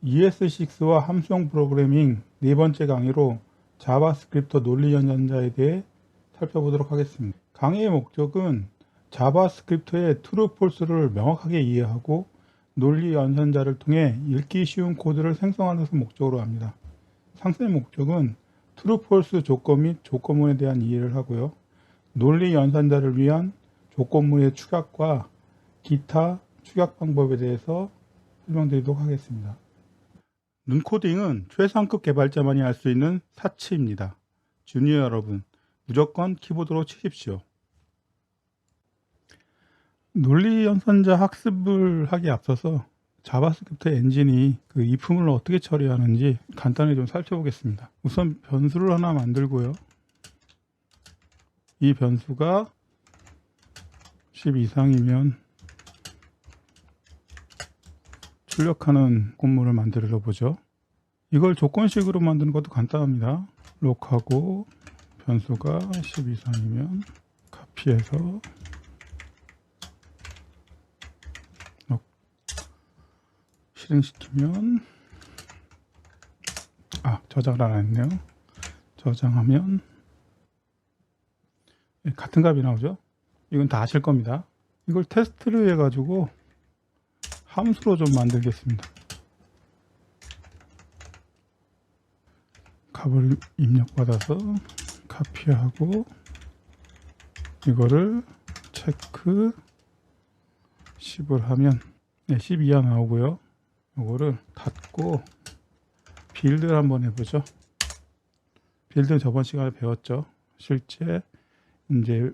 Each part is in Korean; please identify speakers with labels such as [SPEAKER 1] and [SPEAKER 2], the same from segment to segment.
[SPEAKER 1] ES6와 함수형 프로그래밍 네 번째 강의로 자바스크립트 논리 연산자에 대해 살펴보도록 하겠습니다. 강의의 목적은 자바스크립트의 true, false를 명확하게 이해하고 논리 연산자를 통해 읽기 쉬운 코드를 생성하는 것을 목적으로 합니다. 상세 목적은 true, false 조건 및 조건문에 대한 이해를 하고요. 논리 연산자를 위한 조건문의 축약과 기타 축약 방법에 대해서 설명드리도록 하겠습니다. 눈코딩은 최상급 개발자만이 할 수 있는 사치입니다. 주니어 여러분, 무조건 키보드로 치십시오. 논리 연산자 학습을 하기에 앞서서 자바스크립트 엔진이 그 if문을 어떻게 처리하는지 간단히 좀 살펴보겠습니다. 우선 변수를 하나 만들고요. 이 변수가 10 이상이면 출력하는 곤문을 만들어 보죠. 이걸 조건식으로 만드는 것도 간단합니다. 록하고 변수가 10 이상이면 카피해서 실행시키면 저장을 안 했네요. 저장하면 같은 값이 나오죠. 이건 다 아실 겁니다. 이걸 테스트를 해가지고 함수로 좀 만들겠습니다. 값을 입력받아서 카피하고 이거를 체크 10을 하면 10 이하 나오고요. 이거를 닫고 빌드를 한번 해보죠. 빌드는 저번 시간에 배웠죠. 실제 이제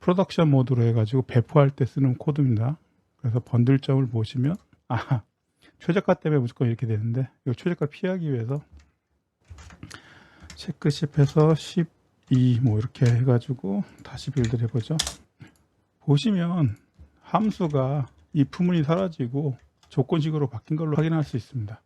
[SPEAKER 1] 프로덕션 모드로 해가지고 배포할 때 쓰는 코드입니다. 그래서 번들점을 보시면 최저가 때문에 무조건 이렇게 되는데 이 최저가 피하기 위해서 체크 10 해서 12 뭐 이렇게 해가지고 다시 빌드를 해보죠. 보시면 함수가 if문이 사라지고 조건식으로 바뀐 걸로 확인할 수 있습니다.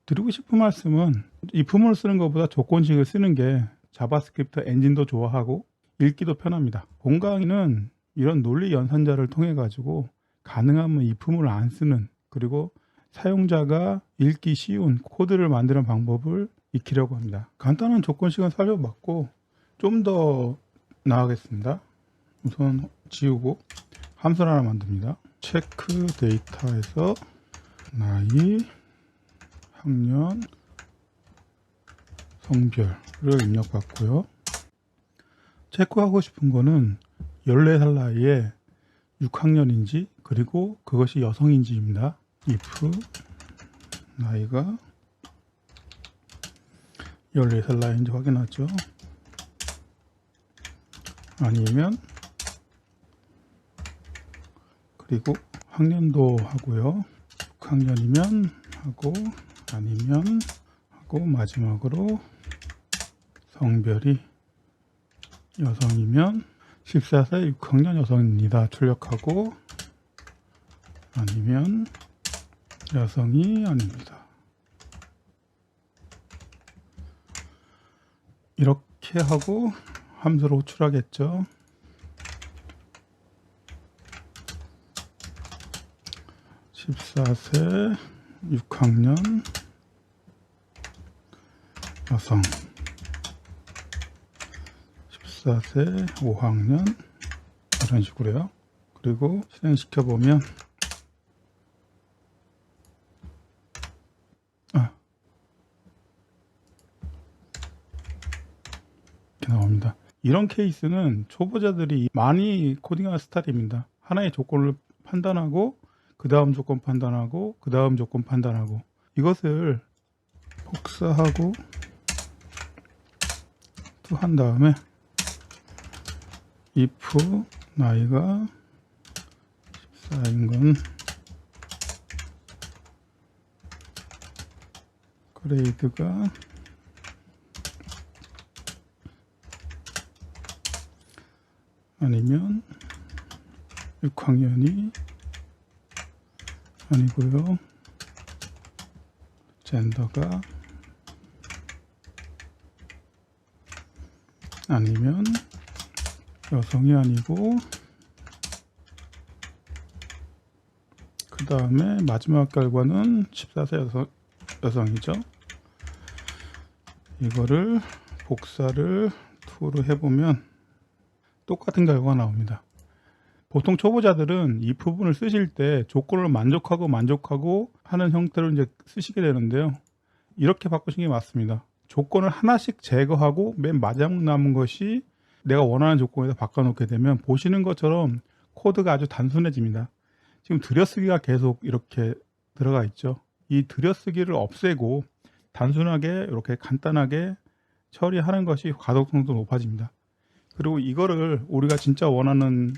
[SPEAKER 1] 드리고 싶은 말씀은 if문을 쓰는 것보다 조건식을 쓰는 게 자바스크립트 엔진도 좋아하고 읽기도 편합니다. 본 강의는 이런 논리 연산자를 통해 가지고 가능하면 if문을 안 쓰는, 그리고 사용자가 읽기 쉬운 코드를 만드는 방법을 익히려고 합니다. 간단한 조건식은 살펴봤고 좀 더 나아가겠습니다. 우선 지우고 함수를 하나 만듭니다. 체크 데이터에서 나이, 학년, 성별을 입력받고요. 체크하고 싶은 거는 14살 나이에 6학년인지 그리고 그것이 여성인지입니다. if 나이가 14살 나이인지 확인하죠. 아니면 그리고 학년도 하고요. 6학년이면 하고 아니면 하고 마지막으로 성별이 여성이면 14세 6학년 여성입니다. 출력하고 아니면 여성이 아닙니다. 이렇게 하고 함수로 호출하겠죠. (14세) 6학년 여성, 14세 5학년 이런 식으로요. 그리고 실행시켜 보면 이렇게 나옵니다. 이런 케이스는 초보자들이 많이 코딩하는 스타일입니다. 하나의 조건을 판단하고 그 다음 조건 판단하고 그 다음 조건 판단하고, 이것을 복사하고 또 한 다음에 if 나이가 14인 건 그레이드가 아니면 6학년이 아니고요. 젠더가 아니면 여성이 아니고 그 다음에 마지막 결과는 14세 여성이죠. 이거를 복사를 2로 해보면 똑같은 결과가 나옵니다. 보통 초보자들은 이 부분을 쓰실 때 조건을 만족하고 하는 형태로 이제 쓰시게 되는데요. 이렇게 바꾸시는 게 맞습니다. 조건을 하나씩 제거하고 맨 마지막 남은 것이 내가 원하는 조건에다 바꿔놓게 되면 보시는 것처럼 코드가 아주 단순해집니다. 지금 들여쓰기가 계속 이렇게 들어가 있죠. 이 들여쓰기를 없애고 단순하게 이렇게 간단하게 처리하는 것이 가독성도 높아집니다. 그리고 이거를 우리가 진짜 원하는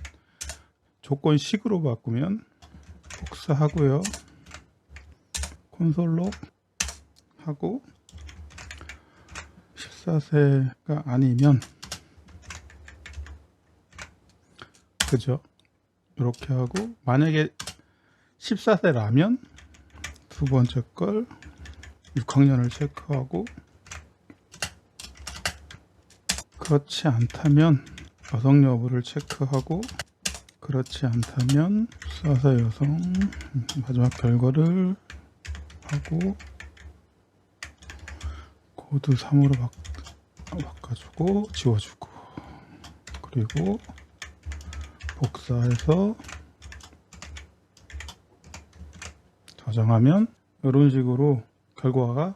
[SPEAKER 1] 조건식으로 바꾸면 복사하고요. 콘솔로 하고 14세가 아니면 그죠? 이렇게 하고 만약에 14세라면 두 번째 걸 6학년을 체크하고 그렇지 않다면 여성 여부를 체크하고 그렇지 않다면 14세 여성 마지막 결과를 하고 코드 3으로 바꿔주고 지워주고 그리고 복사해서 저장하면 이런 식으로 결과가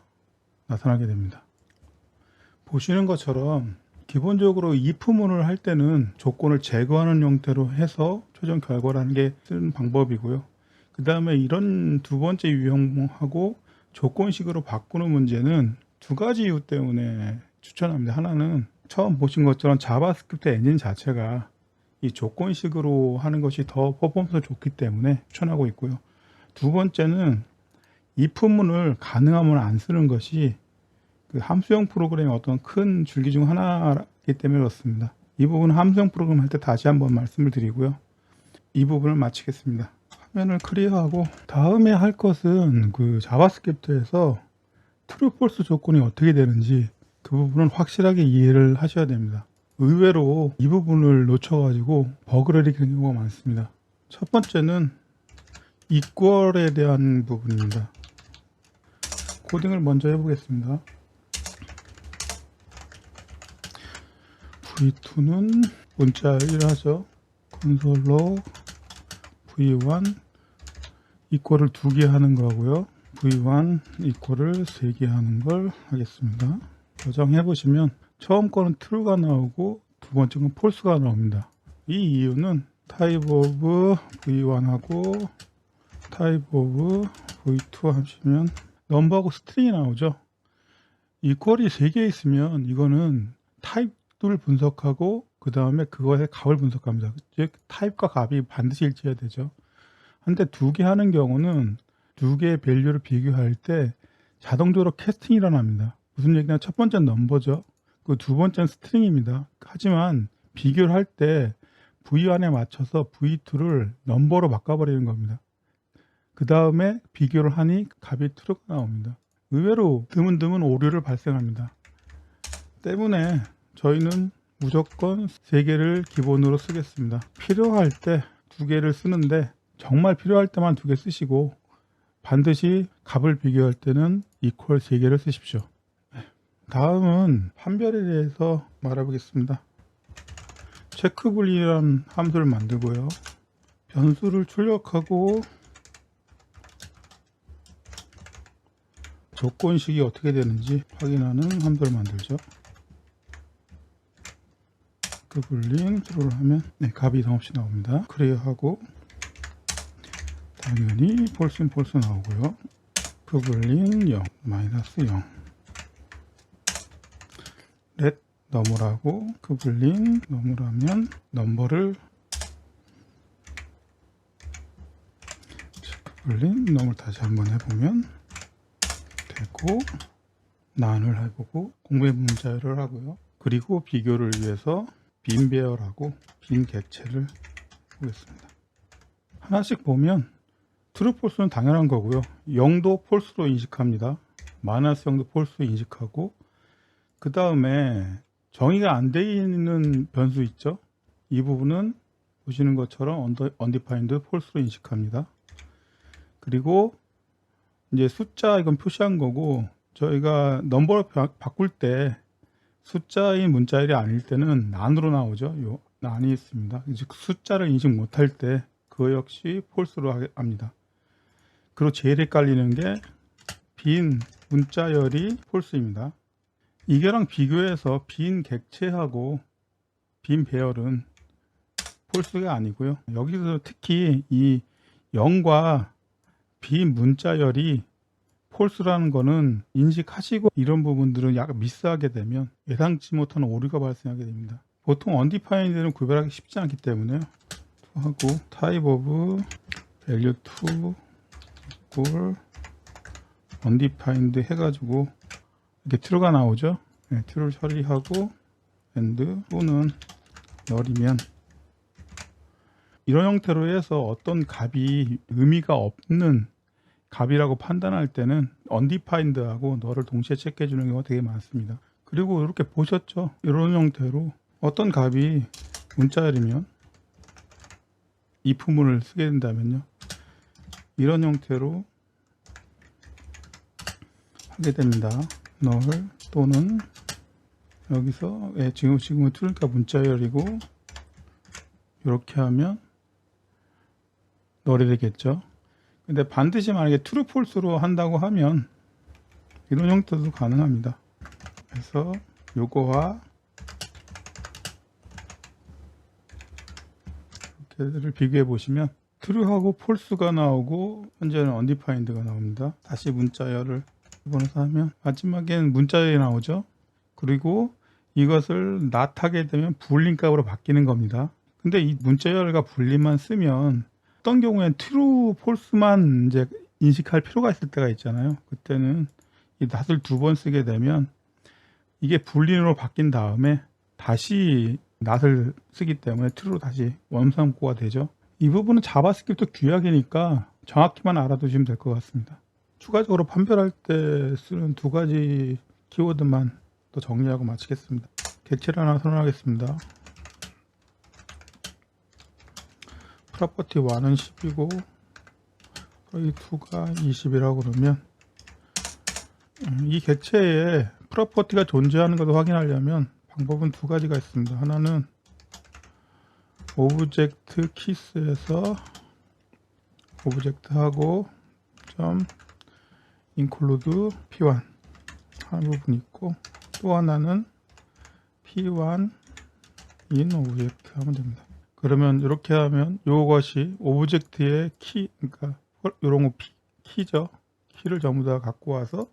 [SPEAKER 1] 나타나게 됩니다. 보시는 것처럼 기본적으로 if문을 할 때는 조건을 제거하는 형태로 해서 최종 결과라는 게 쓰는 방법이고요. 그 다음에 이런 두 번째 유형하고 조건식으로 바꾸는 문제는 두 가지 이유 때문에 추천합니다. 하나는 처음 보신 것처럼 자바스크립트 엔진 자체가 이 조건식으로 하는 것이 더 퍼포먼스가 좋기 때문에 추천하고 있고요. 두 번째는 if문을 가능하면 안 쓰는 것이 그 함수형 프로그램의 어떤 큰 줄기 중 하나이기 때문에 그렇습니다. 이 부분은 함수형 프로그램 할 때 다시 한번 말씀을 드리고요. 이 부분을 마치겠습니다. 화면을 클리어하고 다음에 할 것은 그 자바스크립트에서 트루 폴스 조건이 어떻게 되는지 그 부분은 확실하게 이해를 하셔야 됩니다. 의외로 이 부분을 놓쳐가지고 버그를 일으키는 경우가 많습니다. 첫 번째는 이퀄에 대한 부분입니다. 코딩을 먼저 해보겠습니다. v2는 문자 1 하죠. 콘솔로 v1 이퀄을 2개 하는 거고요. v1 이퀄을 3개 하는 걸 하겠습니다. 저장해 보시면 처음 거는 true가 나오고 두 번째 건 false가 나옵니다. 이 이유는 type of v1하고 type of v2 하시면 넘버하고 스트링이 나오죠. 이퀄이 3개 있으면 이거는 타입을 분석하고 그 다음에 그거의 값을 분석합니다. 즉 타입과 값이 반드시 일치해야 되죠. 근데 2개 하는 경우는 2개의 밸류를 비교할 때 자동적으로 캐스팅이 일어납니다. 무슨 얘기냐, 첫 번째는 넘버죠. 그 두 번째는 스트링입니다. 하지만 비교를 할 때 v1에 맞춰서 v2를 넘버로 바꿔버리는 겁니다. 그 다음에 비교를 하니 값이 true가 나옵니다. 의외로 드문드문 오류를 발생합니다. 때문에 저희는 무조건 3개를 기본으로 쓰겠습니다. 필요할 때 2개를 쓰는데 정말 필요할 때만 2개 쓰시고 반드시 값을 비교할 때는 equal 3개를 쓰십시오. 다음은 판별에 대해서 말해보겠습니다. 체크불이라는 함수를 만들고요. 변수를 출력하고 조건식이 어떻게 되는지 확인하는 함수를 만들죠. 체크불링 true를 하면 값이 이상 없이 나옵니다. 클리어하고 당연히 false는 false 나오고요. 체크불링 0, 마이너스 0 let 넘으라고 체크불링 넘으라면 넘버를 체크불링 넘을 다시 한번 해보면 되고 난을 해보고 공백 문자를 하고요. 그리고 비교를 위해서 빈 배열하고 빈 객체를 보겠습니다. 하나씩 보면 트루 폴스는 당연한 거고요. 0도 폴스로 인식합니다. 마이너스 0도 폴스로 인식하고 그 다음에 정의가 안 되어 있는 변수 있죠. 이 부분은 보시는 것처럼 undefined 폴스로 인식합니다. 그리고 이제 숫자 이건 표시한 거고, 저희가 넘버를 바꿀 때 숫자인 문자열이 아닐 때는 난으로 나오죠. 요 난이 있습니다. 이제 숫자를 인식 못할 때 그거 역시 폴스로 합니다. 그리고 제일 헷갈리는 게 빈 문자열이 폴스입니다. 이거랑 비교해서 빈 객체하고 빈 배열은 폴스가 아니고요. 여기서 특히 이 0과 빈 문자열이 폴스라는 거는 인식하시고 이런 부분들은 약간 미스하게 되면 예상치 못한 오류가 발생하게 됩니다. 보통 undefined는 구별하기 쉽지 않기 때문에 하고 type of value 2 equal undefined 해가지고 이렇게 true가 나오죠. 네, true를 처리하고 and 또는 null이면 이런 형태로 해서 어떤 값이 의미가 없는 값이라고 판단할 때는 undefined하고 null을 동시에 체크해 주는 경우가 되게 많습니다. 그리고 이렇게 보셨죠? 이런 형태로 어떤 값이 문자열이면 if문을 쓰게 된다면요, 이런 형태로 하게 됩니다. null 또는 여기서 지금은 true니까 문자열이고 이렇게 하면 null이 되겠죠. 근데 반드시 만약에 true false로 한다고 하면 이런 형태도 가능합니다. 그래서 요거와 이렇게를 비교해 보시면 true하고 false가 나오고 현재는 undefined가 나옵니다. 다시 문자열을 집어넣어서 하면 마지막엔 문자열이 나오죠. 그리고 이것을 not 하게 되면 불린 값으로 바뀌는 겁니다. 근데 이 문자열과 불린만 쓰면 어떤 경우엔 true, false만 이제 인식할 필요가 있을 때가 있잖아요. 그때는 이 not을 2번 쓰게 되면 이게 불린으로 바뀐 다음에 다시 not을 쓰기 때문에 true로 다시 원상복구가 되죠. 이 부분은 자바스크립트 규약이니까 정확히만 알아두시면 될 것 같습니다. 추가적으로 판별할 때 쓰는 두 가지 키워드만 또 정리하고 마치겠습니다. 객체를 하나 선언하겠습니다. property 1은 10이고 이 2가 20이라고 그러면 이 객체에 property가 존재하는 것을 확인하려면 방법은 두 가지가 있습니다. 하나는 object keys에서 object하고 include p1 하는 부분이 있고, 또 하나는 p1 in object 하면 됩니다. 그러면 이렇게 하면 이것이 오브젝트의 키, 그러니까 이런 거 키죠. 키를 전부 다 갖고 와서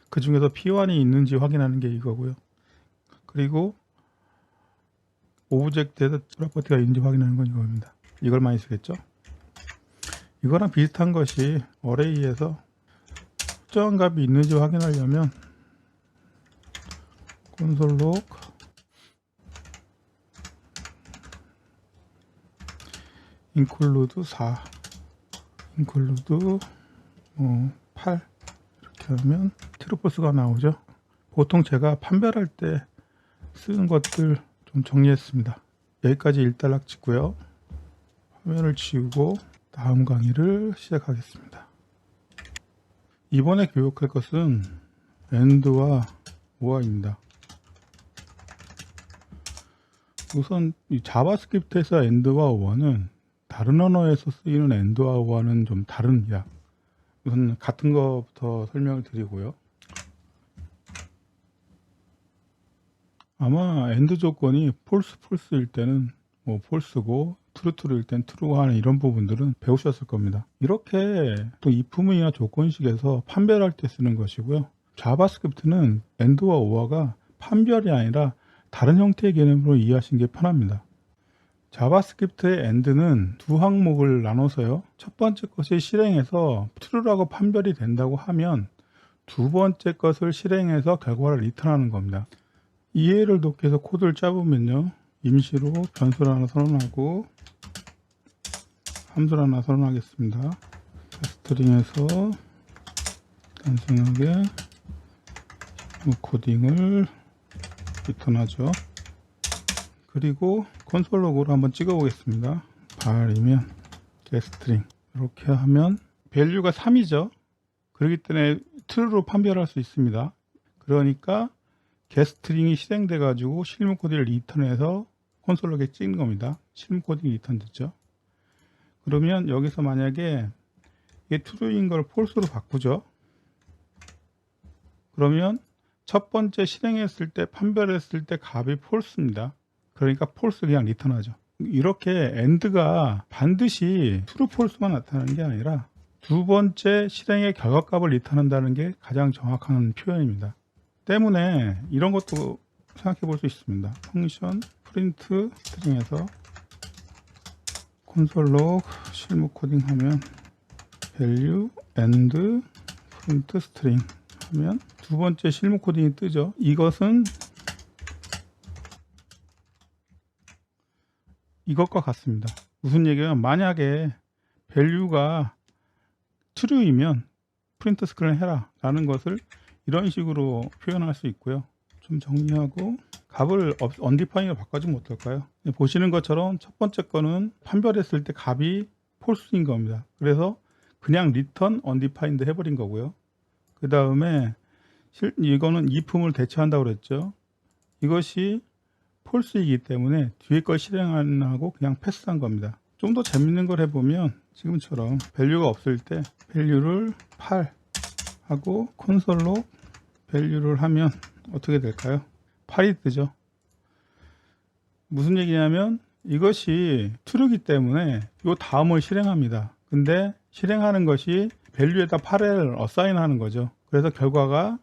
[SPEAKER 1] 그 중에서 p1이 있는지 확인하는 게 이거고요. 그리고 오브젝트에서 프로퍼티가 있는지 확인하는 건 이겁니다. 이걸 많이 쓰겠죠. 이거랑 비슷한 것이 어레이에서 특정한 값이 있는지 확인하려면 console.log include 4 include 8 이렇게 하면 트루폴스가 나오죠. 보통 제가 판별할 때 쓰는 것들 좀 정리했습니다. 여기까지 일단락 찍고요. 화면을 지우고 다음 강의를 시작하겠습니다. 이번에 교육할 것은 AND와 OR입니다. 우선 이 자바스크립트에서 AND와 OR는 다른 언어에서 쓰이는 AND와 OR는 좀 다릅니다. 우선 같은 것부터 설명을 드리고요. 아마 AND 조건이 false일 때는 false고 true일 땐 true 하는 이런 부분들은 배우셨을 겁니다. 이렇게 또 if문이나 조건식에서 판별할 때 쓰는 것이고요. 자바스크립트는 AND와 OR가 판별이 아니라 다른 형태의 개념으로 이해하시는 게 편합니다. 자바스크립트의 AND는 두 항목을 나눠서요. 첫 번째 것이 실행해서 true라고 판별이 된다고 하면 두 번째 것을 실행해서 결과를 리턴하는 겁니다. 이해를 돕기 위해서 코드를 짜보면요, 임시로 변수를 하나 선언하고 함수를 하나 선언하겠습니다. 스트링에서 단순하게 코딩을 리턴하죠. 그리고 콘솔 로그로 한번 찍어 보겠습니다. 발이면 getString 이렇게 하면 밸류가 3이죠. 그렇기 때문에 true로 판별할 수 있습니다. 그러니까 getString이 실행돼 가지고 실무 코드를 리턴해서 콘솔 로그에 찍는 겁니다. 실무 코딩이 리턴 됐죠. 그러면 여기서 만약에 이게 true인 걸 false로 바꾸죠. 그러면 첫 번째 실행했을 때 판별했을 때 값이 false입니다. 그러니까 false 그냥 리턴하죠. 이렇게 AND가 반드시 true, false만 나타나는 게 아니라 두 번째 실행의 결과값을 리턴한다는 게 가장 정확한 표현입니다. 때문에 이런 것도 생각해 볼 수 있습니다. 펑션 프린트 스트링에서 콘솔 로그 실무 코딩 하면 value and 프린트 스트링 하면 두 번째 실무 코딩이 뜨죠. 이것은 이것과 같습니다. 무슨 얘기냐면 만약에 value가 true이면 프린트 스크린 해라 라는 것을 이런 식으로 표현할 수 있고요. 좀 정리하고 값을 undefined로 바꿔주면 어떨까요? 보시는 것처럼 첫 번째 거는 판별했을 때 값이 false인 겁니다. 그래서 그냥 return undefined 해버린 거고요. 그 다음에 이거는 if을 대체한다고 그랬죠. 이것이 false이기 때문에 뒤에 걸 실행 안 하고 그냥 패스한 겁니다. 좀 더 재밌는 걸 해보면 지금처럼 value가 없을 때 value를 8 하고 콘솔로 value를 하면 어떻게 될까요? 8이 뜨죠. 무슨 얘기냐면 이것이 true이기 때문에 이 다음을 실행합니다. 근데 실행하는 것이 value에다 8을 assign 하는 거죠. 그래서 결과가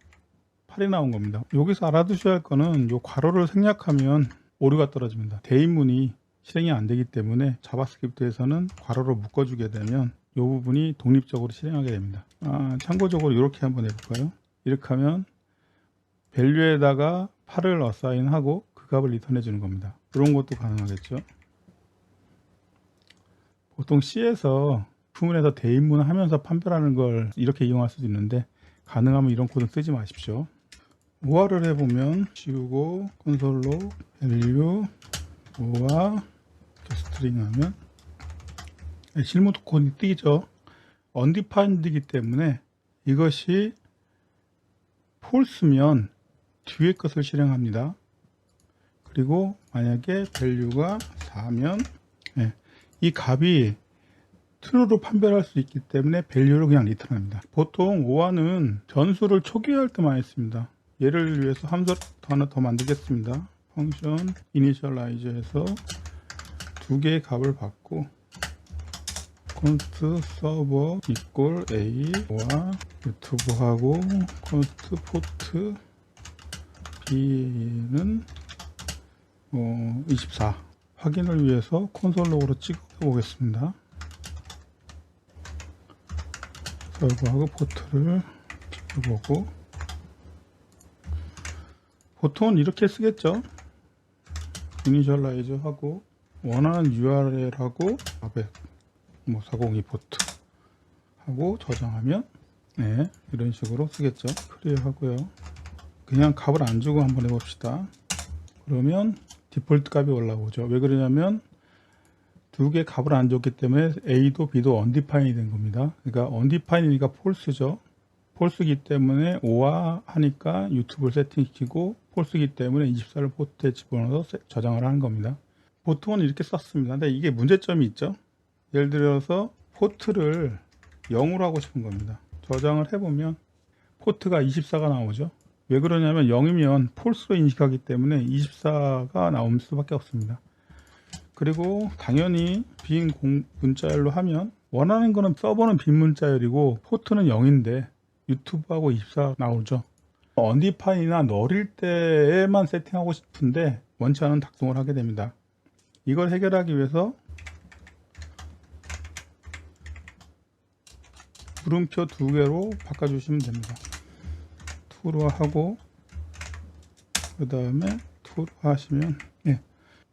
[SPEAKER 1] 8이 나온 겁니다. 여기서 알아두셔야 할 거는 이 괄호를 생략하면 오류가 떨어집니다. 대인문이 실행이 안 되기 때문에 자바스크립트에서는 괄호로 묶어주게 되면 이 부분이 독립적으로 실행하게 됩니다. 참고적으로 이렇게 한번 해볼까요? 이렇게 하면 value에다가 8을 assign 하고 그 값을 리턴해 주는 겁니다. 그런 것도 가능하겠죠. 보통 C에서 부문에서 대인문 하면서 판별하는 걸 이렇게 이용할 수도 있는데 가능하면 이런 코드 쓰지 마십시오. 오화를 해보면 지우고 콘솔로 value 오화 스트링 하면 실무 코드이 뜨이죠. undefined이기 때문에 이것이 false면 뒤에 것을 실행합니다. 그리고 만약에 value가 4면 이 값이 true로 판별할 수 있기 때문에 value를 그냥 리턴합니다. 보통 오화는 전수를 초기화할 때 많이 씁니다. 얘를 위해서 함수 하나 더 만들겠습니다. 펑션 initialize에서 두 개의 값을 받고 const server equal a와 유튜브하고 const port b는 24 확인을 위해서 콘솔 로그로 찍어 보겠습니다. 서버하고 포트를 찍어보고 보통은 이렇게 쓰겠죠. 이니셜라이즈 하고 원하는 URL하고 402 포트 하고 저장하면 이런 식으로 쓰겠죠. 클리어 하고요. 그냥 값을 안 주고 한번 해봅시다. 그러면 디폴트 값이 올라오죠. 왜 그러냐면 두 개 값을 안 줬기 때문에 A도 B도 undefined 된 겁니다. 그러니까 undefined니까 false죠. false이기 때문에 오화 하니까 유튜브를 세팅시키고 false이기 때문에 24를 포트에 집어넣어서 저장을 하는 겁니다. 보통은 이렇게 썼습니다. 근데 이게 문제점이 있죠. 예를 들어서 포트를 0으로 하고 싶은 겁니다. 저장을 해보면 포트가 24가 나오죠. 왜 그러냐면 0이면 false로 인식하기 때문에 24가 나올 수밖에 없습니다. 그리고 당연히 빈 문자열로 하면 원하는 거는 서버는 빈 문자열이고 포트는 0인데 유튜브하고 24 나오죠. undefined이나 널일 때에만 세팅하고 싶은데 원치 않은 작동을 하게 됩니다. 이걸 해결하기 위해서 물음표 두 개로 바꿔주시면 됩니다. 투로 하고 그 다음에 투로 하시면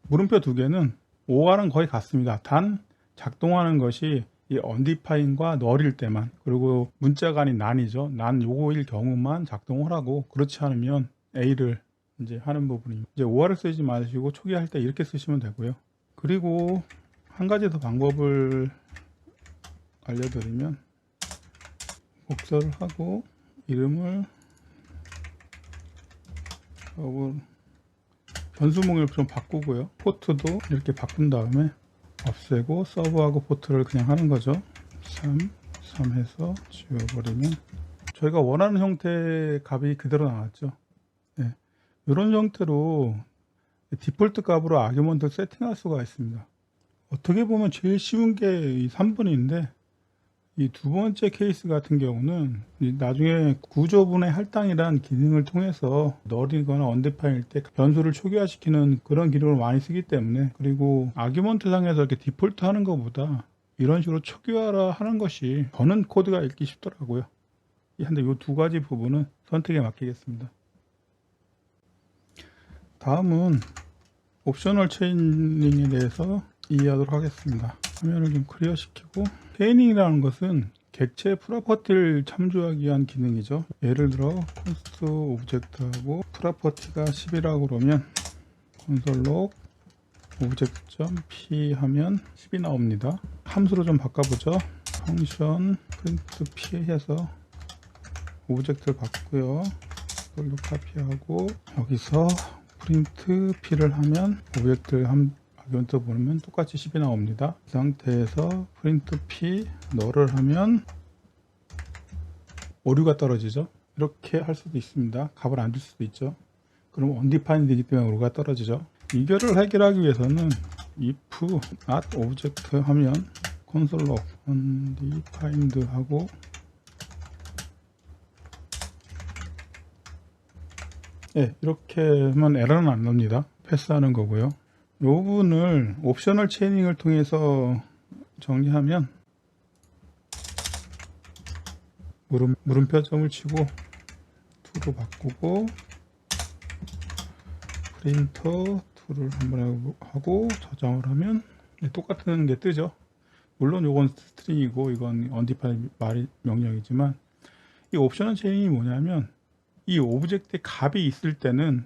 [SPEAKER 1] 물음표 두 개는 오화는 거의 같습니다. 단 작동하는 것이 이 undefined과 널일 때만, 그리고 문자가 아닌 난이죠. 난 요거일 경우만 작동을 하고, 그렇지 않으면 A를 이제 하는 부분입니다. 이제 오화를 쓰지 마시고 초기화할 때 이렇게 쓰시면 되고요. 그리고 한 가지 더 방법을 알려드리면 복사를 하고 이름을 변수목을 좀 바꾸고요. 포트도 이렇게 바꾼 다음에 없애고 서브하고 포트를 그냥 하는 거죠. 3 해서 지워버리면 저희가 원하는 형태의 값이 그대로 나왔죠. 네. 이런 형태로 디폴트 값으로 아규먼트를 세팅할 수가 있습니다. 어떻게 보면 제일 쉬운 게 이 3번인데 이 두 번째 케이스 같은 경우는 나중에 구조분의 할당이란 기능을 통해서 널이거나 언데파인일 때 변수를 초기화시키는 그런 기능을 많이 쓰기 때문에, 그리고 아규먼트 상에서 이렇게 디폴트 하는 것보다 이런 식으로 초기화를 하는 것이 저는 코드가 읽기 쉽더라고요. 근데 이 두 가지 부분은 선택에 맡기겠습니다. 다음은 옵셔널 체이닝에 대해서 이해하도록 하겠습니다. 화면을 좀 클리어 시키고, 체이닝이라는 것은 객체 프로퍼티를 참조하기 위한 기능이죠. 예를 들어 콘스트 오브젝트하고 프로퍼티가 10이라고 그러면 콘솔록 오브젝트.p 하면 10이 나옵니다. 함수로 좀 바꿔보죠. 펑션 프린트 p 해서 오브젝트를 바꾸고요. 이걸로 카피하고 여기서 프린트 p를 하면 오브젝트를 아규먼트 보면 똑같이 10이 나옵니다. 이 상태에서 프린트 p 널을 하면 오류가 떨어지죠. 이렇게 할 수도 있습니다. 값을 안 줄 수도 있죠. 그럼 undefined이기 때문에 오류가 떨어지죠. 이거를 해결하기 위해서는 if not object 하면 console undefined 하고 이렇게 하면 에러는 안 납니다. 패스하는 거고요. 이 부분을 옵셔널 체이닝을 통해서 정리하면 물음표점을 치고 to로 바꾸고 프린터 to를 한번 하고 저장을 하면 똑같은 게 뜨죠. 물론 이건 스트링이고 이건 undefined 명령이지만, 이 옵셔널 체이닝이 뭐냐면 이 오브젝트에 값이 있을 때는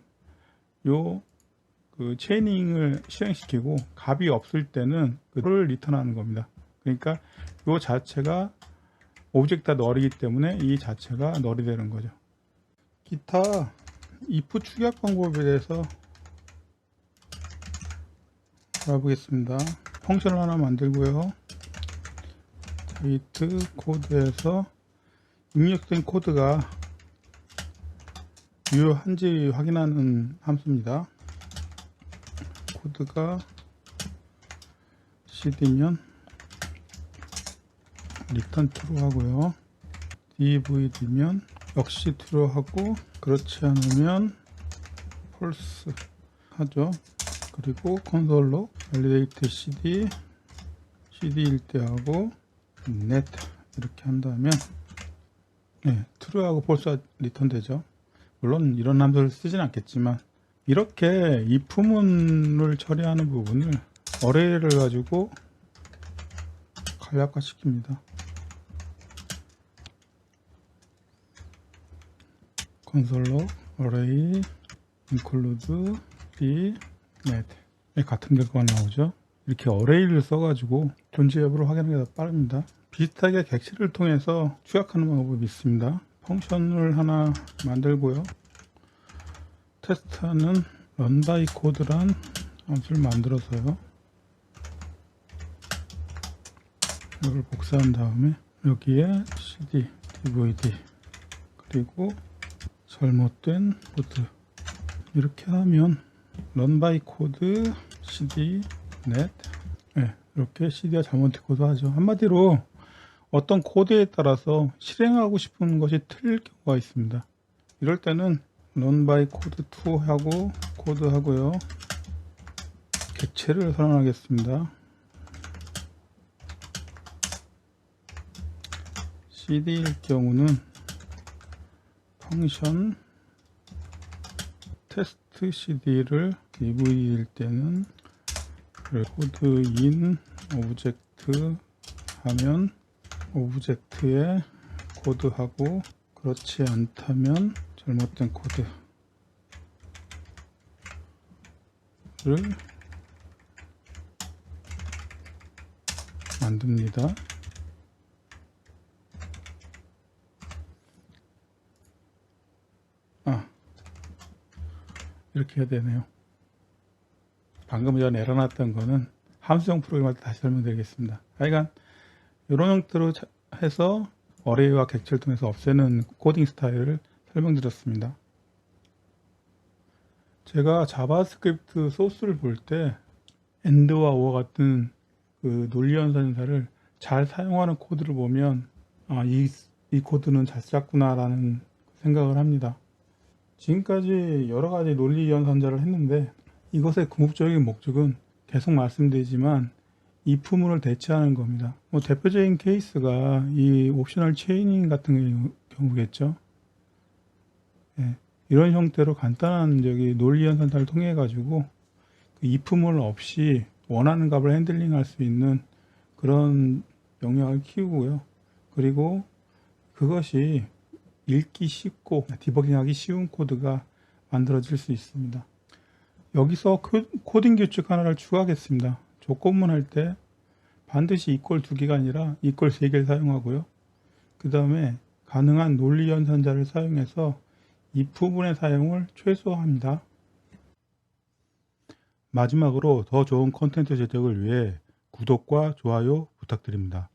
[SPEAKER 1] 그 체이닝을 실행시키고 값이 없을 때는 그걸 리턴하는 겁니다. 그러니까 이 자체가 오브젝트가 널이기 때문에 이 자체가 널이 되는 거죠. 기타 if 축약 방법에 대해서 알아보겠습니다. 펑션을 하나 만들고요. 게이트 코드에서 입력된 코드가 유효한지 확인하는 함수입니다. 코드가 cd면 return true 하고요. dvd면 역시 true 하고, 그렇지 않으면 false 하죠. 그리고 콘솔로 validate cd일 때 하고 net 이렇게 한다면 true하고 false가 리턴 되죠. 물론 이런 함수를 쓰진 않겠지만, 이렇게 if문을 처리하는 부분을 어레이를 가지고 간략화 시킵니다. 콘솔로 array include b net 같은 결과가 나오죠. 이렇게 어레이를 써가지고 존재 여부를 확인하는 게 더 빠릅니다. 비슷하게 객체를 통해서 추약하는 방법이 있습니다. 펑션을 하나 만들고요. 테스트하는 runByCode란 함수를 만들어서요. 이걸 복사한 다음에 여기에 cd, dvd 그리고 잘못된 코드 이렇게 하면 runByCode cd net 이렇게 cd가 잘못된 코드 하죠. 한마디로 어떤 코드에 따라서 실행하고 싶은 것이 틀릴 경우가 있습니다. 이럴 때는 runByCode2 하고 코드 하고요. 객체를 선언하겠습니다. cd일 경우는 펑션 테스트 cd를 dv일 때는 코드 in 오브젝트 하면 오브젝트에 코드하고, 그렇지 않다면 잘못된 코드를 만듭니다. 이렇게 해야 되네요. 방금 전에 에러났던 거는 함수형 프로그램 할 때 다시 설명드리겠습니다. 하여간 이런 형태로 해서 어레이와 객체를 통해서 없애는 코딩 스타일을 설명드렸습니다. 제가 자바스크립트 소스를 볼 때 AND와 OR 같은 그 논리연산사를 잘 사용하는 코드를 보면 이 코드는 잘 짰구나 라는 생각을 합니다. 지금까지 여러 가지 논리연산자를 했는데 이것의 궁극적인 목적은 계속 말씀드리지만 if문을 대체하는 겁니다. 대표적인 케이스가 이 옵셔널 체이닝 같은 경우겠죠. 이런 형태로 간단한 논리연산자를 통해 가지고 그 if문을 없이 원하는 값을 핸들링 할 수 있는 그런 역량을 키우고요. 그리고 그것이 읽기 쉽고 디버깅하기 쉬운 코드가 만들어질 수 있습니다. 여기서 코딩 규칙 하나를 추가하겠습니다. 조건문 할 때 반드시 equal 2개가 아니라 equal 3개를 사용하고요. 그 다음에 가능한 논리연산자를 사용해서 if문의 사용을 최소화합니다. 마지막으로 더 좋은 콘텐츠 제작을 위해 구독과 좋아요 부탁드립니다.